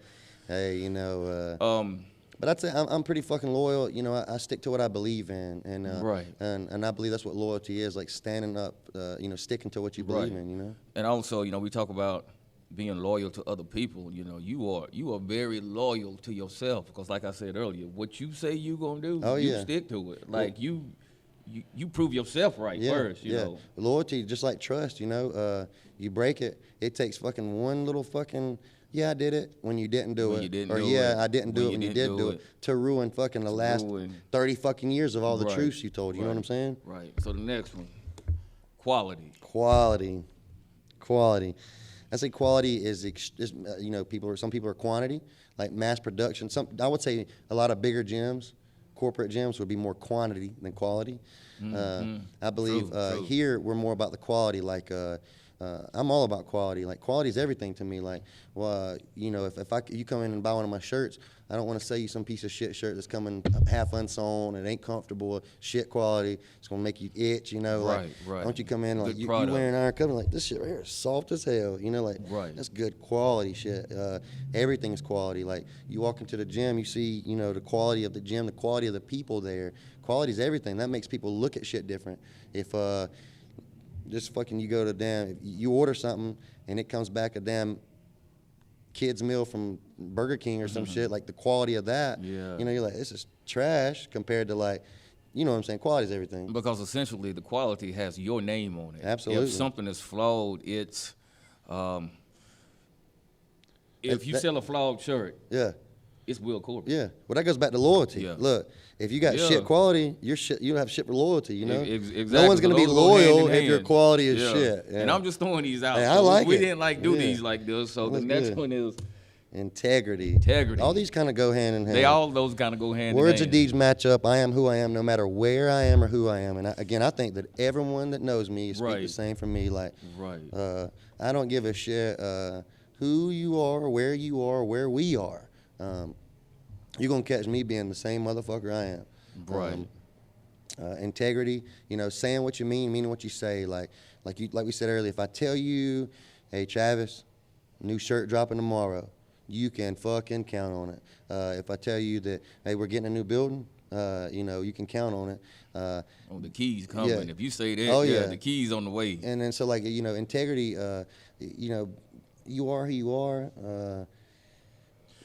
hey, you know. But I'd say I'm pretty fucking loyal. You know, I stick to what I believe in, and I believe that's what loyalty is, like standing up, you know, sticking to what you believe in. You know. And also, you know, we talk about being loyal to other people. You know, you are very loyal to yourself, because, like I said earlier, what you say you gonna do, you stick to it. Like you prove yourself right first. You know, loyalty just like trust. You know, you break it, it takes fucking one little fucking. Yeah, I did it when you didn't do it. I didn't do it when you did do it. To ruin fucking the last 30 fucking years of all the truths you told. You know what I'm saying? Right. So the next one, quality. Quality. I say quality is you know, some people are quantity, like mass production. I would say a lot of bigger gyms, corporate gyms, would be more quantity than quality. I believe here we're more about the quality. Like, I'm all about quality. Like, quality is everything to me. Like, well, you know, if you come in and buy one of my shirts, I don't want to sell you some piece of shit shirt that's coming half unsewn, it ain't comfortable, shit quality, it's gonna make you itch, you know. Like, don't you come in like you wearing Iron Coven, like, this shit right here is soft as hell, you know, like, that's good quality shit. Everything's quality. Like, you walk into the gym, you see, you know, the quality of the gym, the quality of the people there. Quality is everything. That makes people look at shit different. If just fucking you go to if you order something and it comes back a damn kid's meal from Burger King or some shit, like the quality of that, you know, you're like, this is trash compared to, like, you know what I'm saying, quality is everything. Because essentially the quality has your name on it. Absolutely. If something is flawed, it's, if you sell a flawed shirt, it's Will Corbin. Yeah, well, that goes back to loyalty. Look, if you got shit quality, you don't have shit for loyalty, you know? Exactly. No one's going to be loyal if your quality is shit. And I'm just throwing these out. Hey, I like we didn't do these like this, so the next one is integrity. All these kind of go hand in hand. All those kind of go hand in hand. Words and deeds match up. I am who I am no matter where I am or who I am. And I think that everyone that knows me speaks the same for me. Like, I don't give a shit who you are, where we are. You're going to catch me being the same motherfucker I am. Integrity, you know, saying what you mean, meaning what you say. Like we said earlier, if I tell you, hey, Travis, new shirt dropping tomorrow, you can fucking count on it. If I tell you that, hey, we're getting a new building, you know, you can count on it. The keys coming. If you say that, the keys on the way. And then so, like, you know, integrity, you know, you are who you are.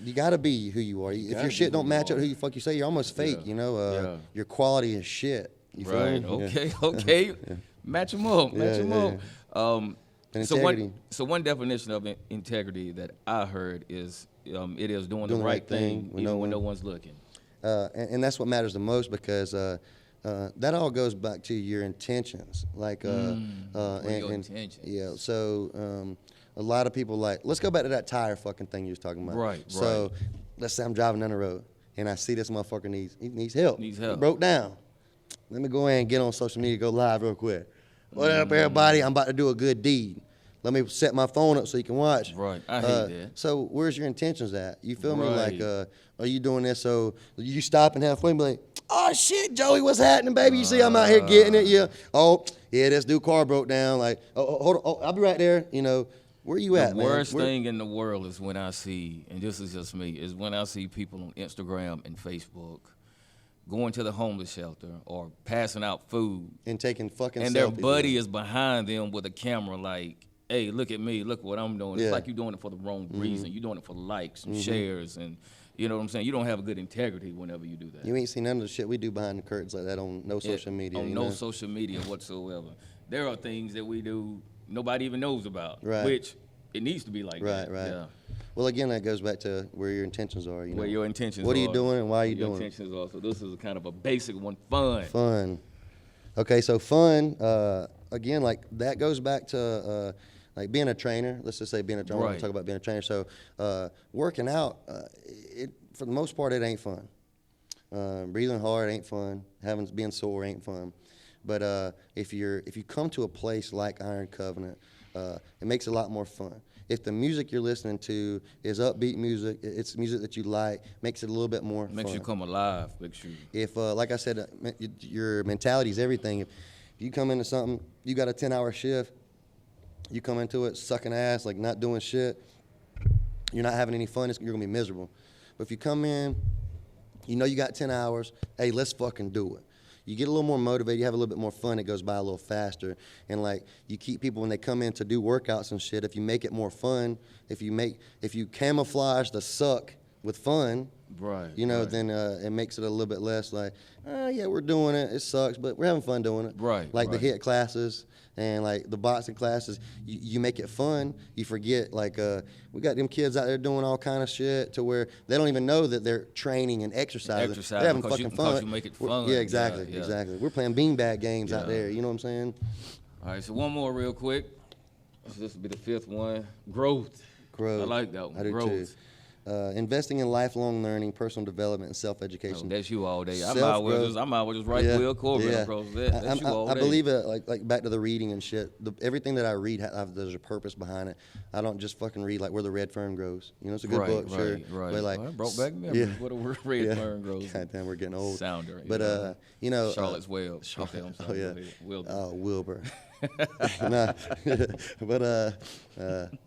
You gotta be who you are. If your shit don't match up who you fuck you say, you're almost fake. You know, your quality is shit. You feel me? Okay. Match them up. Integrity. So one definition of integrity that I heard is it is doing the right thing even when no one's looking. And that's what matters the most, because that all goes back to your intentions. Like, your intentions. Yeah. So. A lot of people, like, let's go back to that tire fucking thing you was talking about. So let's say I'm driving down the road and I see this motherfucker needs help. He broke down. Let me go ahead and get on social media, go live real quick. What up, everybody? I'm about to do a good deed. Let me set my phone up so you can watch. I hate that. So where's your intentions at? You feel me? Like, are you doing this so you stop and halfway and be like, oh shit, Joey, what's happening, baby? You see I'm out here getting it, this dude car broke down. Like, hold on, I'll be right there. You know. Where you at, man? The worst thing in the world is when I see, and this is just me, is when I see people on Instagram and Facebook going to the homeless shelter or passing out food. And taking fucking and selfies. Their buddy is behind them with a camera like, hey, look at me, look what I'm doing. It's like you're doing it for the wrong reason. You're doing it for likes and shares and, you know what I'm saying? You don't have a good integrity whenever you do that. You ain't seen none of the shit we do behind the curtains like that on no social media. On no social media whatsoever. There are things that we do nobody even knows about, which it needs to be like that. Right. Yeah. Well, again, that goes back to where your intentions are. Where your intentions are. What are you doing and why are you doing it? Your intentions are. So this is kind of a basic one, fun. Fun. Okay, so fun, again, like that goes back to like being a trainer. Let's just say being a trainer. I want to talk about being a trainer. So working out, for the most part, it ain't fun. Breathing hard ain't fun. Being sore ain't fun. But if you come to a place like Iron Covenant, it makes it a lot more fun. If the music you're listening to is upbeat music, it's music that you like, makes it a little bit more fun. Makes you come alive, makes you. If, like I said, your mentality is everything. If you come into something, you got a 10-hour shift, you come into it sucking ass, like not doing shit, you're not having any fun, you're going to be miserable. But if you come in, you know you got 10 hours, hey, let's fucking do it. You get a little more motivated, you have a little bit more fun, it goes by a little faster. And like you keep people when they come in to do workouts and shit, if you make it more fun, if you camouflage the suck with fun, then it makes it a little bit less like, yeah, we're doing it, it sucks, but we're having fun doing it. Like the HIIT classes and like the boxing classes, you make it fun, you forget, like we got them kids out there doing all kind of shit to where they don't even know that they're training and exercising. They're having fucking fun. Because you make it fun. Yeah, exactly. We're playing beanbag games out there, you know what I'm saying? All right, so one more real quick. This will be the fifth one. Growth. I like that one. I do too. Investing in lifelong learning, personal development, and self-education. That's you all day. I might well just write Will Corbin across that. That's you all day. I believe it. Like back to the reading and shit. Everything that I read, there's a purpose behind it. I don't just fucking read like Where the Red Fern Grows. You know, it's a good book, sure. But like, well, brought back memories. Where the red fern grows. Goddamn, we're getting old. Sounder. But you know, Charlotte's Web. Wilbur. Oh, Wilbur. Nah, but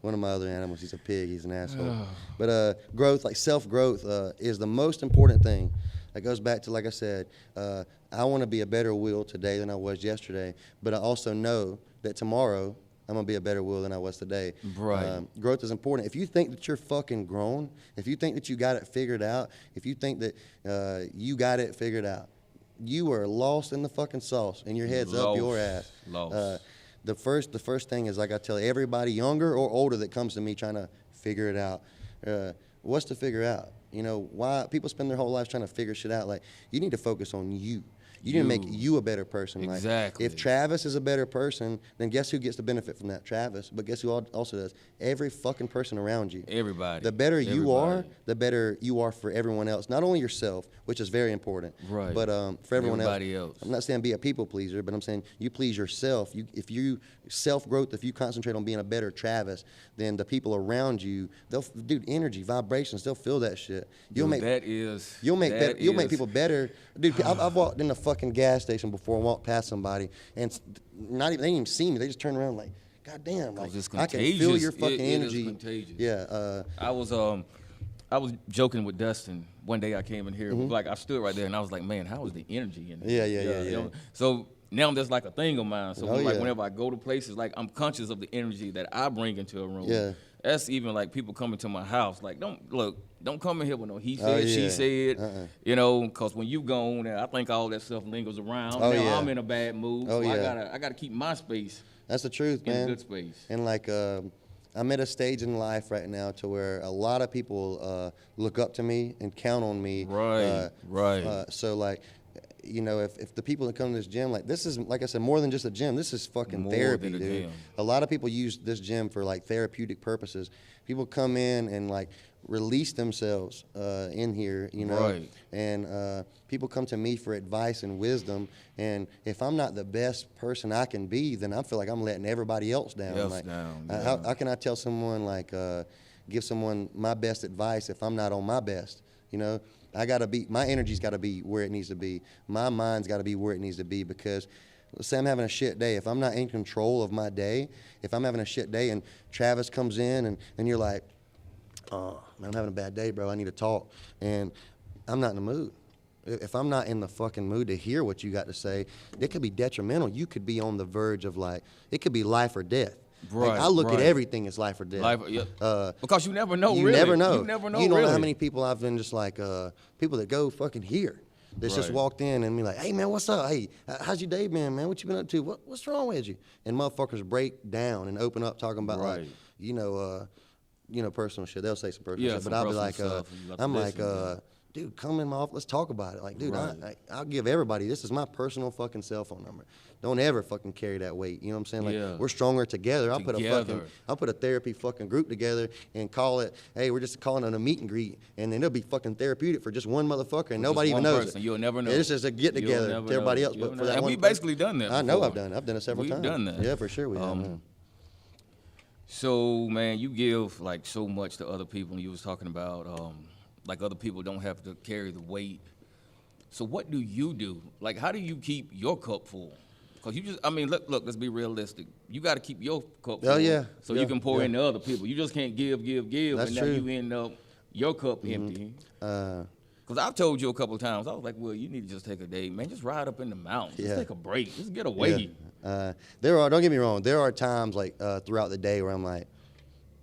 one of my other animals, he's a pig, he's an asshole. But growth, like self-growth, is the most important thing. It goes back to, like I said, I want to be a better Will today than I was yesterday, but I also know that tomorrow I'm going to be a better Will than I was today. Growth is important. If you think that you're fucking grown, if you think that you got it figured out, if you think that you got it figured out, you are lost in the fucking sauce, and your head's up your ass. The first thing is, like I tell everybody, younger or older, that comes to me trying to figure it out. What's to figure out? You know, why people spend their whole lives trying to figure shit out? Like, you need to focus on you. You need to make you a better person. Exactly. Like, if Travis is a better person, then guess who gets the benefit from that? Travis. But guess who also does? Every fucking person around you. Everybody. The better you are, the better you are for everyone else. Not only yourself, which is very important, but for everyone else. I'm not saying be a people pleaser, but I'm saying you please yourself. If you self-growth, if you concentrate on being a better Travis, then the people around you, energy, vibrations, they'll feel that shit. You'll make people better. Dude, I've walked in the fucking gas station before and walked past somebody, and they didn't even see me. They just turned around like, God damn, like, I can feel your fucking energy. It is contagious. Yeah. I was joking with Dustin one day. I came in here, like I stood right there, and I was like, man, how is the energy in here? Yeah. You know? So now that's like a thing of mine. So whenever I go to places, like I'm conscious of the energy that I bring into a room. Yeah. That's even like people coming to my house. Like, don't come in here with no he said, she said. You know, because when you go on there, I think all that stuff lingers around. I'm in a bad mood. So I gotta keep my space. That's the truth, man. In a good space. And like, I'm at a stage in life right now to where a lot of people look up to me and count on me. Right. So like, you know, if the people that come to this gym, like, this is, like I said, more than just a gym. This is fucking therapy, dude. Gym. A lot of people use this gym for like therapeutic purposes. People come in and like release themselves in here, you know. And people come to me for advice and wisdom. And if I'm not the best person I can be, then I feel like I'm letting everybody else down. How can I tell someone, like, give someone my best advice if I'm not on my best? You know, my energy's got to be where it needs to be. My mind's got to be where it needs to be, because let's say I'm having a shit day. If I'm not in control of my day, if I'm having a shit day and Travis comes in and you're like, oh, man, I'm having a bad day, bro. I need to talk. And I'm not in the mood. If I'm not in the fucking mood to hear what you got to say, it could be detrimental. You could be on the verge of like, it could be life or death. Right, like, I look at everything as life or death. Because you never know, you really. Never know. You never know, You don't really. know how many people I've been just like, people that go fucking here. That's just walked in and be like, hey, man, what's up? Hey, how's your day been, man? What you been up to? What's wrong with you? And motherfuckers break down and open up talking about, like, personal shit. They'll say some personal shit. But I'll be like, I'm like, dude, come in my office. Let's talk about it. Like, dude, I'll give everybody, this is my personal fucking cell phone number. Don't ever fucking carry that weight. You know what I'm saying? Like, we're stronger together. I'll put a therapy fucking group together and call it, hey, we're just calling it a meet and greet. And then it'll be fucking therapeutic for just one motherfucker and nobody even knows it. You'll never know. It's just a get together with everybody else. But for that and one we basically done that before. I know I've done it. I've done it several times. We've done that. Yeah, for sure we have. So, man, you give, like, so much to other people. And you was talking about, like, other people don't have to carry the weight. So what do you do? Like, how do you keep your cup full? Because you just, I mean, look, let's be realistic. You got to keep your cup full so you can pour into other people. You just can't give, That's and true. now you end up your cup empty. Because I've told you a couple of times, I was like, well, you need to just take a day, man. Just ride up in the mountains. Just take a break. Just get away. Don't get me wrong, there are times like throughout the day where I'm like,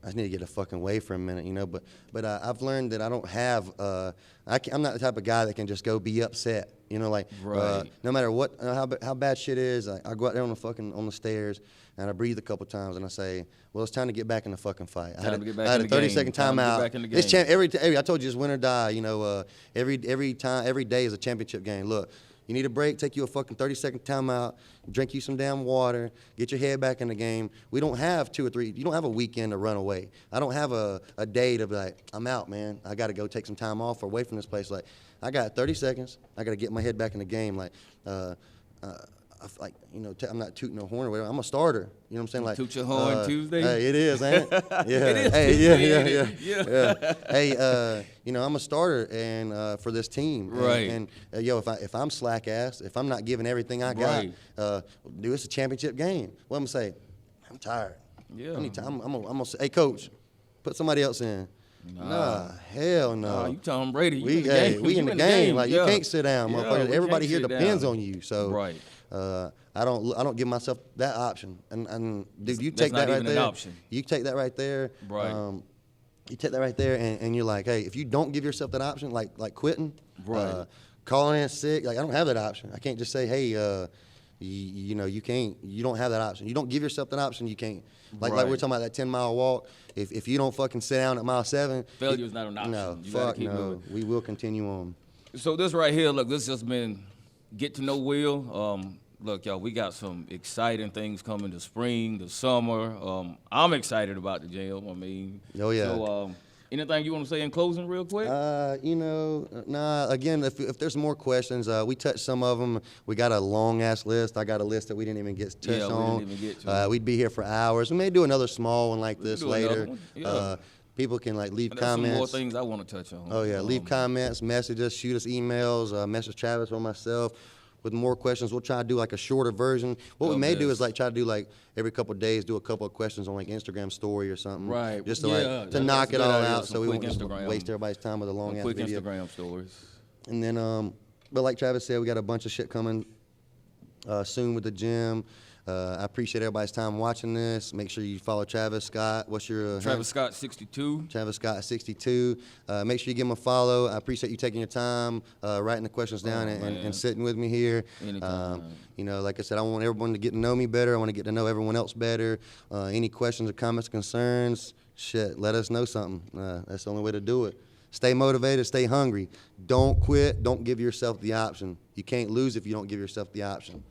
I just need to get a fucking way for a minute, you know. But I've learned that I don't have. I'm not the type of guy that can just go be upset, you know. Like no matter what, how bad shit is, I go out there on the stairs and I breathe a couple times and I say, well, it's time to get back in the fucking fight. I had a 30-second timeout. I told you it's win or die, you know. Every day is a championship game. Look. You need a break, take you a fucking 30-second timeout, drink you some damn water, get your head back in the game. We don't have 2 or 3, you don't have a weekend to run away. I don't have a day to be like, I'm out, man. I got to go take some time off or away from this place. Like, I got 30 seconds. I got to get my head back in the game. Like, I'm not tooting no horn or whatever. I'm a starter. You know what I'm saying? Like, toot your horn Tuesday? Hey, it is, ain't it? Yeah. It is Hey, yeah. Hey, I'm a starter and for this team. Right. And if I'm slack ass, if I'm not giving everything I got, dude, it's a championship game. What I'm gonna say? I'm tired. Yeah. I need time. I'm gonna say, hey, coach, put somebody else in. Nah, hell no. Nah, you Tom Brady. We in the game. Like, you can't sit down, motherfucker. Everybody here depends on you. So I don't give myself that option. And dude, you take that right there. Option. You take that right there. Right. You take that right there, and you're like, hey, if you don't give yourself that option, like quitting, calling in sick, like I don't have that option. I can't just say, hey, you can't. You don't have that option. You don't give yourself that option. You can't. Like we're talking about that 10-mile walk. If you don't fucking sit down at mile 7, failure is not an option. No, you fuck no. Moving. We will continue on. So this right here, look, this just been get to know Will. Look, y'all, we got some exciting things coming this spring, the summer. I'm excited about the jail. I mean, So, anything you want to say in closing, real quick? Again, if there's more questions, we touched some of them. We got a long ass list. I got a list that we didn't even get touched on. We didn't even get to. We'd be here for hours. We may do another small one like this later. People can leave comments. Some more things I want to touch on. Oh yeah, leave comments, message us, shoot us emails, message Travis or myself. With more questions, we'll try to do a shorter version. What we may do is try to do every couple of days, do a couple of questions on Instagram story or something. Right. Just to knock it all out, so we won't just waste everybody's time with a long ass video. Quick Instagram stories. And then, but like Travis said, we got a bunch of shit coming soon with the gym. I appreciate everybody's time watching this. Make sure you follow Travis Scott. What's your Travis Scott 62. Travis Scott 62. Make sure you give him a follow. I appreciate you taking your time, writing the questions down and sitting with me here. Like I said, I want everyone to get to know me better. I want to get to know everyone else better. Any questions or comments, concerns, let us know something. That's the only way to do it. Stay motivated, stay hungry. Don't quit. Don't give yourself the option. You can't lose if you don't give yourself the option.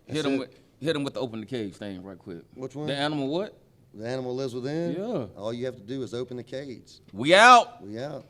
Hit them with the open the cage thing right quick. Which one? The animal what? The animal lives within? Yeah. All you have to do is open the cage. We out. We out.